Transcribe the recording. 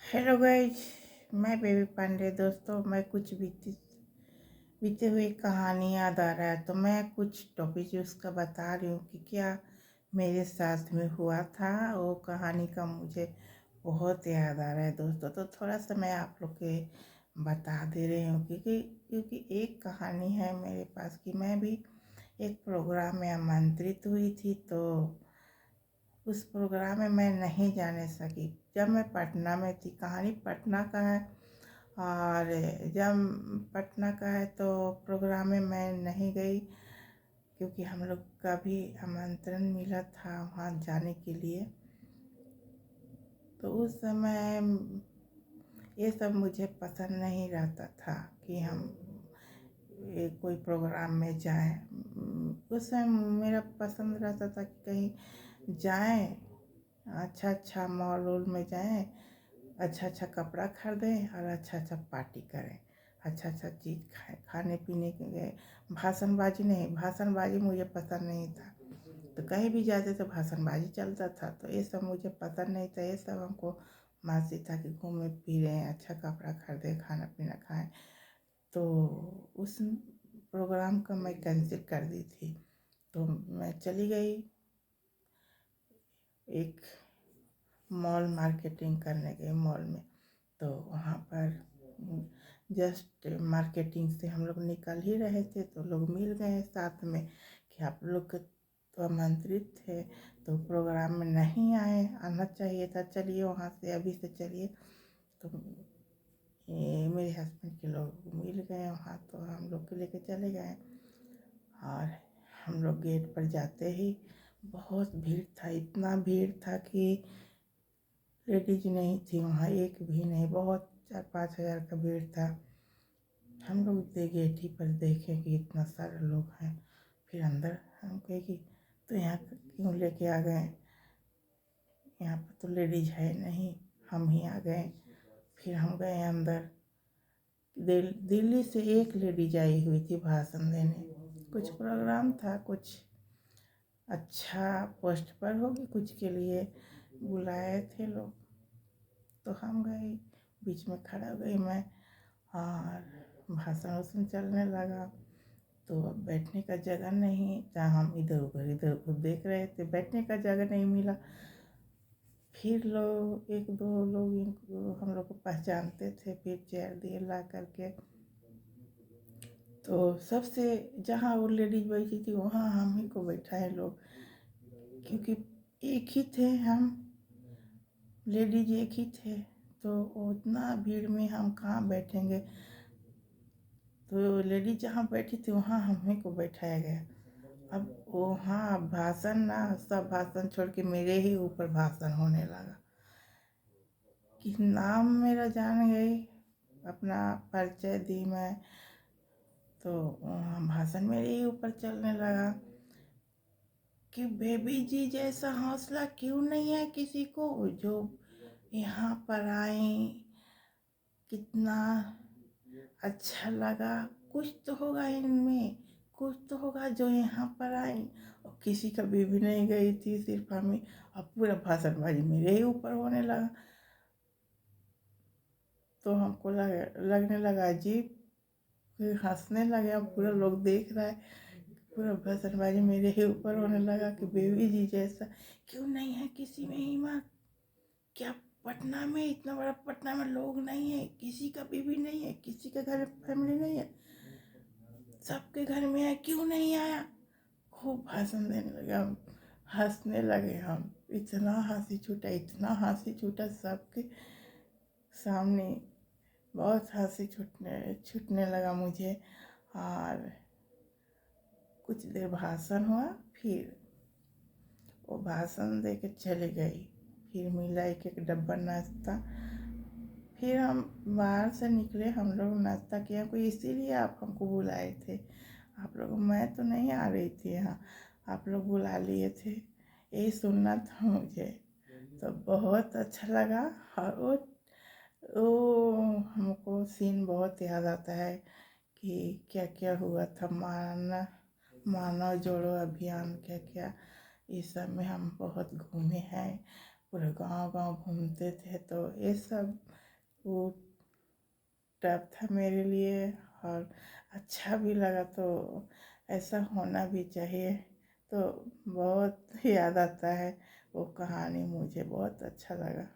Hello guys, मैं baby Pandey. दोस्तों, मैं कुछ बीते हुए कहानी याद आ रहा है तो मैं कुछ टॉपिक उसका बता रही हूँ कि क्या मेरे साथ में हुआ था। वो कहानी का मुझे बहुत याद आ रहा है दोस्तों, तो थोड़ा सा मैं आप लोग के बता दे रही हूँ क्योंकि एक कहानी है मेरे पास कि मैं भी एक प्रोग्राम में आमंत्रित हुई थी। तो उस प्रोग्राम में मैं नहीं जाने सकी जब मैं पटना में थी। कहानी पटना का है और जब पटना का है तो प्रोग्राम में मैं नहीं गई क्योंकि हम लोग का भी आमंत्रण मिला था वहाँ जाने के लिए। तो उस समय ये सब मुझे पसंद नहीं रहता था कि हम कोई प्रोग्राम में जाएं। उस समय मेरा पसंद रहता था कि कहीं जाएं, अच्छा मॉल वॉल में जाएं, अच्छा कपड़ा खरीदें और अच्छा पार्टी करें, अच्छा चीज़ खाएं, खाने पीने के गए। भाषणबाजी मुझे पसंद नहीं था। तो कहीं भी जाते तो भाषणबाजी चलता था, तो ये सब मुझे पसंद नहीं था। ये सब हमको मर्जी था कि घूमें फिरें, अच्छा कपड़ा खरीदें, खाना पीना खाएं। तो उस प्रोग्राम का मैं कैंसिल कर दी थी। तो मैं चली गई एक मॉल मार्केटिंग करने गए मॉल में। तो वहाँ पर जस्ट मार्केटिंग से हम लोग निकल ही रहे थे तो लोग मिल गए साथ में कि आप लोग तो आमंत्रित थे तो प्रोग्राम में नहीं आए, आना चाहिए था, चलिए वहाँ से अभी से चलिए। तो ये मेरे हस्बैंड के लोग मिल गए वहाँ, तो हम लोग को लेके चले गए। और हम लोग गेट पर जाते ही बहुत भीड़ था, इतना भीड़ था कि लेडीज नहीं थी वहाँ, एक भी नहीं। बहुत 4-5 हज़ार का भीड़ था। हम लोग गेट ही पर देखे कि इतना सारे लोग हैं। फिर अंदर हम कहे कि तो यहाँ क्यों लेके आ गए, यहाँ पर तो लेडीज है नहीं, हम ही आ गए। फिर हम गए अंदर। दिल्ली से एक लेडीज आई हुई थी भाषण देने। कुछ प्रोग्राम था, कुछ अच्छा पोस्ट पर होगी, कुछ के लिए बुलाए थे लोग। तो हम गए, बीच में खड़ा हो गई मैं और भाषण चलने लगा। तो अब बैठने का जगह नहीं, जहाँ हम इधर उधर देख रहे थे, बैठने का जगह नहीं मिला। फिर लोग एक दो लोग इनको हम लोग को पहचानते थे, फिर चेयर दिए ला करके। तो सबसे जहाँ वो लेडीज बैठी थी वहाँ हम ही को बैठाए लोग, क्योंकि एक ही थे हम, लेडीज एक ही थे। तो उतना भीड़ में हम कहाँ बैठेंगे। तो लेडीज जहाँ बैठी थी वहाँ हमें को बैठाया गया। अब वहाँ भाषण ना, सब भाषण छोड़ के मेरे ही ऊपर भाषण होने लगा कि नाम मेरा जान गई, अपना परिचय दी मैं। तो भाषण मेरे ही ऊपर चलने लगा कि बेबी जी जैसा हौसला क्यों नहीं है किसी को, जो यहाँ पर आई, कितना अच्छा लगा। कुछ तो होगा इनमें, कुछ तो होगा जो यहाँ पर आई। और किसी का बीवी नहीं गई थी, सिर्फ हमें। अब पूरा भाषणबाजी मेरे ही ऊपर होने लगा। तो हमको लगने लगा अजीब, फिर हंसने लगे। अब पूरा लोग देख रहा है, पूरा भाषणबाजी मेरे ही ऊपर होने लगा कि बेबी जी जैसा क्यों नहीं है किसी में हिम्मत। क्या पटना में, इतना बड़ा पटना में लोग नहीं है, किसी का बीवी नहीं है, किसी के घर में फैमिली नहीं है, सबके घर में है, क्यों नहीं आया। खूब भाषण देने लगा, हंसने लगे हम। इतना हंसी छूटा, इतना हंसी छूटा सबके सामने, बहुत हंसी छूटने लगा मुझे। और कुछ देर भाषण हुआ, फिर वो भाषण दे के चली गई। फिर मिला एक डब्बा नाश्ता। फिर हम बाहर से निकले, हम लोग नाश्ता किया। कोई इसीलिए आप हमको बुलाए थे आप लोग, मैं तो नहीं आ रही थी यहाँ, आप लोग बुला लिए थे, यही सुनना था मुझे। तो बहुत अच्छा लगा। और वो हमको सीन बहुत याद आता है कि क्या क्या हुआ था। मानव जोड़ो अभियान, क्या क्या इस सब में हम बहुत घूमे हैं। पूरे गांव-गांव घूमते थे। तो ये सब वो टफ था मेरे लिए और अच्छा भी लगा। तो ऐसा होना भी चाहिए। तो बहुत याद आता है वो कहानी, मुझे बहुत अच्छा लगा।